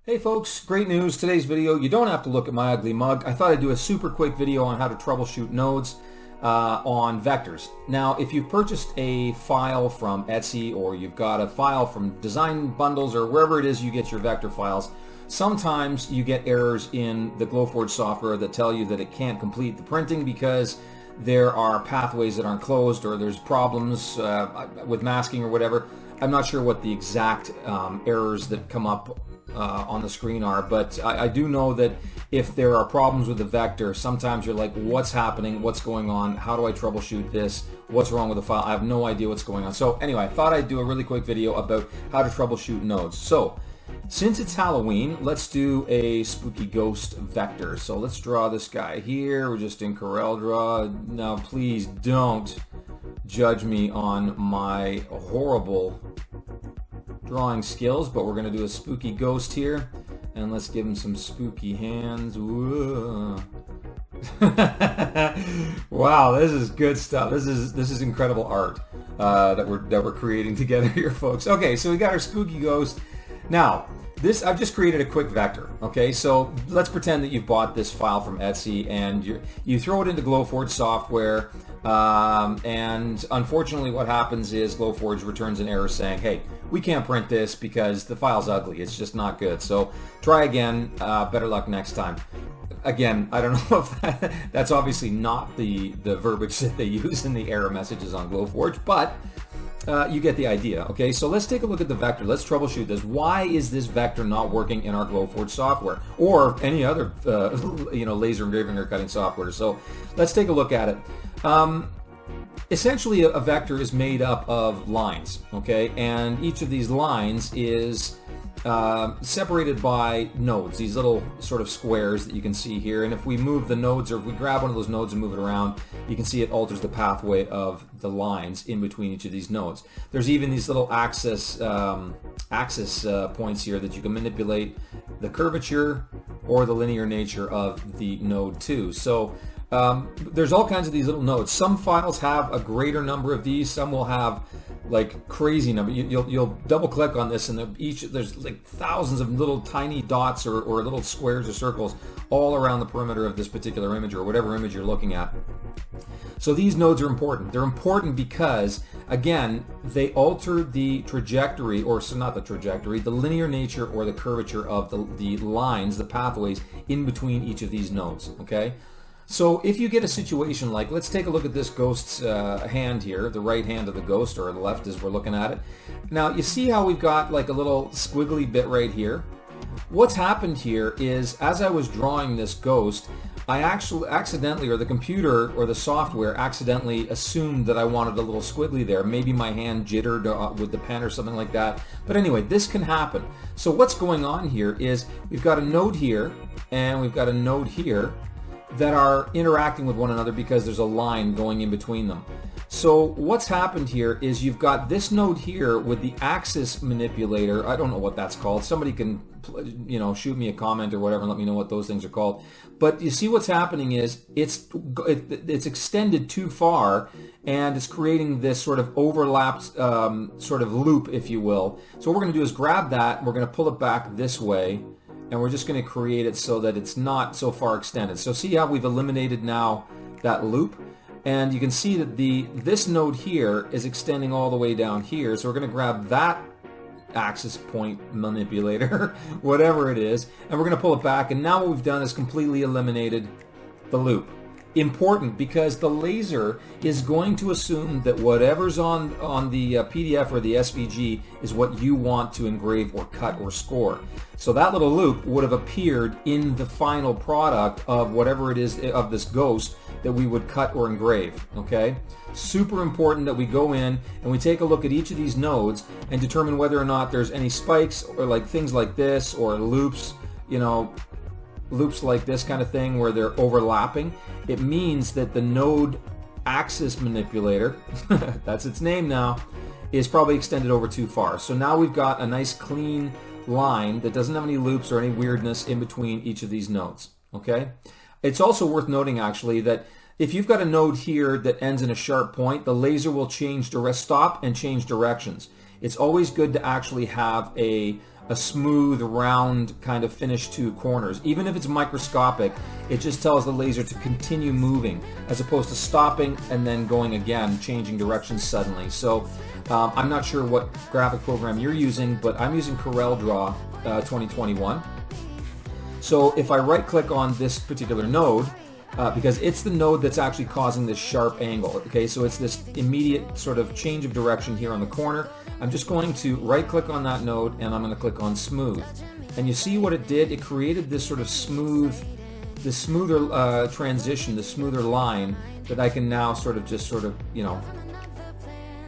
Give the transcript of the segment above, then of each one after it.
Hey folks, great news. Today's video, you don't have to look at my ugly mug. I thought I'd do a super quick video on how to troubleshoot nodes on vectors. Now, if you've purchased a file from Etsy or you've got a file from Design Bundles or wherever it is you get your vector files, sometimes you get errors in the Glowforge software that tell you that it can't complete the printing because there are pathways that aren't closed or there's problems with masking or whatever. I'm not sure what the exact errors that come up on the screen are, but I do know that if there are problems with the vector, sometimes you're like, what's happening, what's going on, how do I troubleshoot this, what's wrong with the file? I have no idea what's going on. So anyway, I thought I'd do a really quick video about how to troubleshoot nodes. So since it's Halloween, let's do a spooky ghost vector. So let's draw this guy here. We're just in CorelDRAW. Now please don't judge me on my horrible drawing skills, but we're going to do a spooky ghost here, and let's give him some spooky hands. Wow, this is good stuff. This is incredible art that we're creating together here, folks. Okay, so we got our spooky ghost. Now, I've just created a quick vector. Okay, so let's pretend that you've bought this file from Etsy and you throw it into Glowforge software, and unfortunately what happens is Glowforge returns an error saying, hey, we can't print this because the file's ugly. It's just not good. So try again. Better luck next time. Again, I don't know if that's obviously not the verbiage that they use in the error messages on Glowforge, but you get the idea. Okay, so let's take a look at the vector. Let's troubleshoot this. Why is this vector not working in our Glowforge software or any other laser engraving or cutting software? So let's take a look at it. Essentially, a vector is made up of lines, okay, and each of these lines is separated by nodes, these little sort of squares that you can see here. And if we move the nodes, or if we grab one of those nodes and move it around, you can see it alters the pathway of the lines in between each of these nodes. There's even these little axis points here that you can manipulate the curvature or the linear nature of the node too. So there's all kinds of these little nodes. Some files have a greater number of these. Some will have like crazy number. You'll double click on this, and there's like thousands of little tiny dots or little squares or circles all around the perimeter of this particular image or whatever image you're looking at. So these nodes are important. They're important because, again, they alter the trajectory, or so not the trajectory, the linear nature or the curvature of the lines, the pathways in between each of these nodes. Okay. So if you get a situation like, let's take a look at this ghost's hand here, the right hand of the ghost, or the left as we're looking at it. Now you see how we've got like a little squiggly bit right here? What's happened here is, as I was drawing this ghost, I actually accidentally, or the computer or the software accidentally assumed that I wanted a little squiggly there. Maybe my hand jittered with the pen or something like that. But anyway, this can happen. So what's going on here is we've got a node here and we've got a node here that are interacting with one another because there's a line going in between them. So what's happened here is you've got this node here with the axis manipulator. I don't know what that's called. Somebody can, shoot me a comment or whatever and let me know what those things are called. But you see what's happening is it's extended too far, and it's creating this sort of overlapped sort of loop, if you will. So what we're going to do is grab that, we're going to pull it back this way, and we're just going to create it so that it's not so far extended. So see how we've eliminated now that loop? And you can see that this node here is extending all the way down here. So we're going to grab that axis point manipulator, whatever it is, and we're going to pull it back. And now what we've done is completely eliminated the loop. Important, because the laser is going to assume that whatever's on the PDF or the SVG is what you want to engrave or cut or score. So that little loop would have appeared in the final product of whatever it is of this ghost that we would cut or engrave. Okay, super important that we go in and we take a look at each of these nodes and determine whether or not there's any spikes or like things like this or loops, loops like this kind of thing where they're overlapping. It means that the node axis manipulator, that's its name now, is probably extended over too far. So now we've got a nice clean line that doesn't have any loops or any weirdness in between each of these nodes. Okay? It's also worth noting actually that if you've got a node here that ends in a sharp point, the laser will stop and change directions. It's always good to actually have a a smooth, round kind of finish to corners. Even if it's microscopic, it just tells the laser to continue moving as opposed to stopping and then going again, changing directions suddenly. So I'm not sure what graphic program you're using, but I'm using CorelDRAW 2021. So if I right click on this particular node, because it's the node that's actually causing this sharp angle. Okay, so it's this immediate sort of change of direction here on the corner. I'm just going to right click on that node and I'm going to click on smooth. And you see what it did? It created this sort of smooth, this smoother transition, this smoother line that I can now sort of, you know,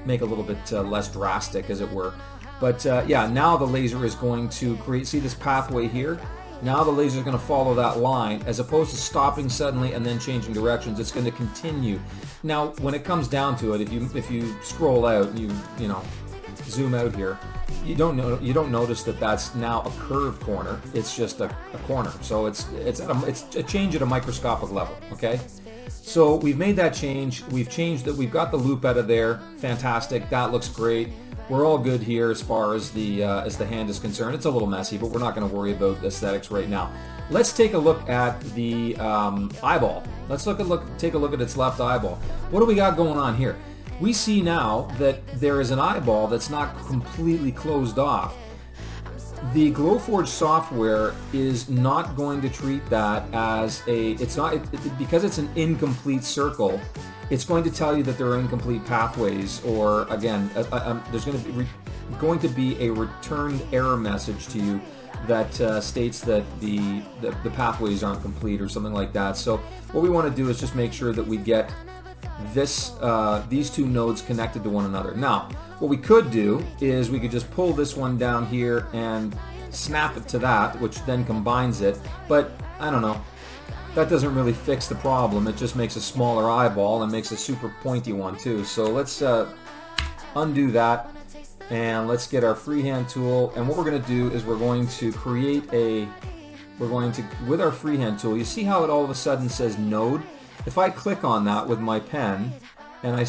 make a little bit less drastic, as it were. But yeah, now the laser is going to create, see this pathway here? Now the laser is going to follow that line, as opposed to stopping suddenly and then changing directions. It's going to continue. Now, when it comes down to it, if you scroll out, and you know, zoom out here, you don't notice that that's now a curved corner. It's just a corner. So it's a change at a microscopic level. Okay. So we've made that change. We've changed that. We've got the loop out of there. Fantastic. That looks great. We're all good here as far as the hand is concerned. It's a little messy, but we're not going to worry about aesthetics right now. Let's take a look at the eyeball. Let's take a look at its left eyeball. What do we got going on here? We see now that there is an eyeball that's not completely closed off. The Glowforge software is not going to treat that as because it's an incomplete circle. It's going to tell you that there are incomplete pathways, or again, there's going to be a returned error message to you that states that the pathways aren't complete or something like that. So what we want to do is just make sure that we get these two nodes connected to one another. Now, what we could do is we could just pull this one down here and snap it to that, which then combines it. But I don't know. That doesn't really fix the problem. It just makes a smaller eyeball and makes a super pointy one too. So let's undo that, and let's get our freehand tool. And what we're going to do is we're going to with our freehand tool, you see how it all of a sudden says node? If I click on that with my pen and I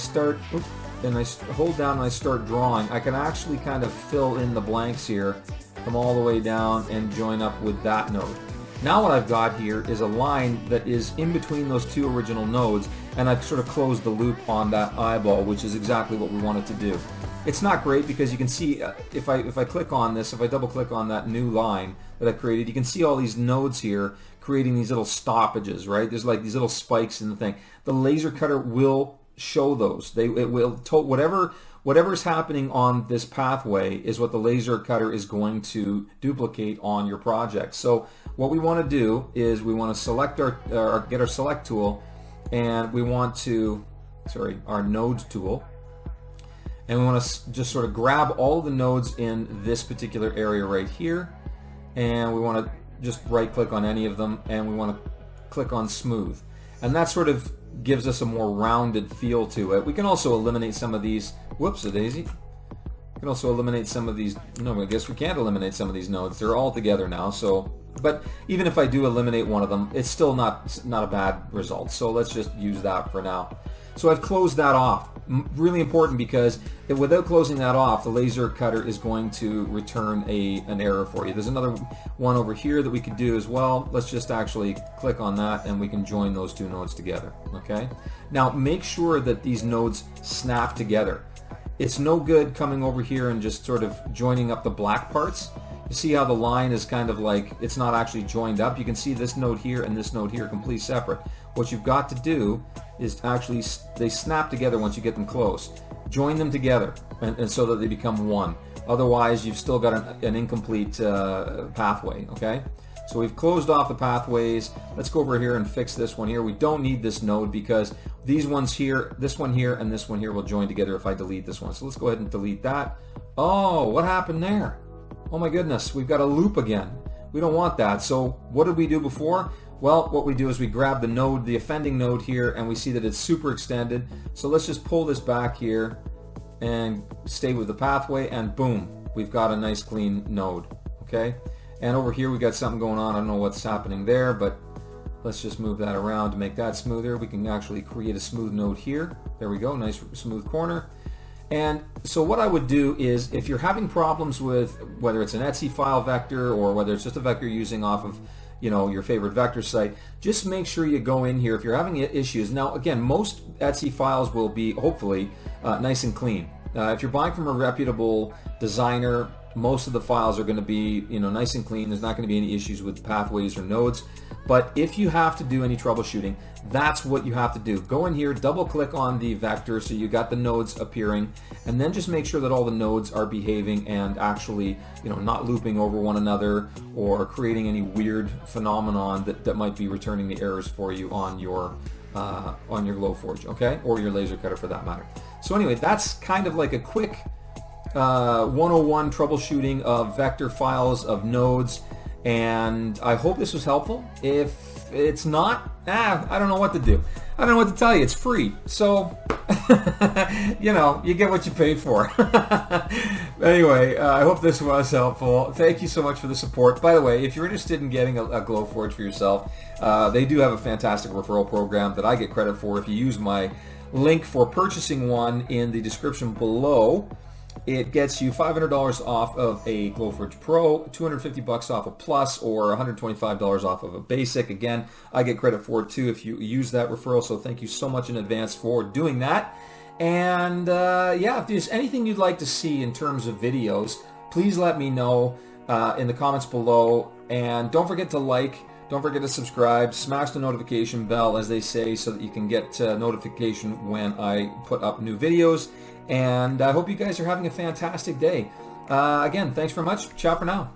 hold down and I start drawing, I can actually kind of fill in the blanks here, come all the way down and join up with that node. Now what I've got here is a line that is in between those two original nodes, and I've sort of closed the loop on that eyeball, which is exactly what we wanted to do. It's not great because you can see if I click on this, if I double click on that new line that I've created, you can see all these nodes here creating these little stoppages, right? There's like these little spikes in the thing. The laser cutter will show those. It will whatever's happening on this pathway is what the laser cutter is going to duplicate on your project. So what we want to do is we want to select get our select tool, and we want to, our node tool, and we want to just sort of grab all the nodes in this particular area right here, and we want to just right click on any of them, and we want to click on smooth, and that sort of gives us a more rounded feel to it. We can also eliminate some of these, whoops-a-daisy. We can also eliminate some of these, no, I guess we can't eliminate some of these nodes. They're all together now, so, but even if I do eliminate one of them, it's still not a bad result. So let's just use that for now. So I've closed that off. Really important, because without closing that off, the laser cutter is going to return an error for you. There's another one over here that we could do as well. Let's just actually click on that, and we can join those two nodes together. Okay. Now make sure that these nodes snap together. It's no good coming over here and just sort of joining up the black parts. You see how the line is kind of like, it's not actually joined up. You can see this node here and this node here completely separate. What you've got to do is actually, they snap together once you get them close. Join them together, and so that they become one. Otherwise, you've still got an incomplete pathway, okay? So we've closed off the pathways. Let's go over here and fix this one here. We don't need this node because these ones here, this one here, and this one here will join together if I delete this one. So let's go ahead and delete that. Oh, what happened there? Oh my goodness, we've got a loop again. We don't want that. So what did we do before? Well, what we do is we grab the node, the offending node here, and we see that it's super extended. So let's just pull this back here and stay with the pathway, and boom, we've got a nice clean node, okay? And over here we got something going on. I don't know what's happening there, but let's just move that around to make that smoother. We can actually create a smooth node here. There we go, nice smooth corner. And so what I would do is, if you're having problems with whether it's an Etsy file vector or whether it's just a vector you're using off of your favorite vector site, just make sure you go in here if you're having issues. Now again, most Etsy files will be hopefully nice and clean. If you're buying from a reputable designer, most of the files are going to be nice and clean. There's not going to be any issues with pathways or nodes. But if you have to do any troubleshooting, that's what you have to do. Go in here, double click on the vector so you got the nodes appearing, and then just make sure that all the nodes are behaving and actually not looping over one another or creating any weird phenomenon that might be returning the errors for you on your Glowforge, okay, or your laser cutter for that matter. So anyway, that's kind of like a quick 101 troubleshooting of vector files, of nodes, and I hope this was helpful. If it's not, I don't know what to do. I don't know what to tell you. It's free, so you get what you pay for. Anyway, I hope this was helpful. Thank you so much for the support. By the way, if you're interested in getting a Glowforge for yourself, they do have a fantastic referral program that I get credit for. If you use my link for purchasing one in the description below, it gets you $500 off of a Glowforge Pro, $250 off a Plus, or $125 off of a Basic. Again, I get credit for it too if you use that referral, so thank you so much in advance for doing that. And yeah, if there's anything you'd like to see in terms of videos, please let me know in the comments below. And don't forget to like, don't forget to subscribe, smash the notification bell, as they say, so that you can get notification when I put up new videos. And I hope you guys are having a fantastic day. Again, thanks very much. Ciao for now.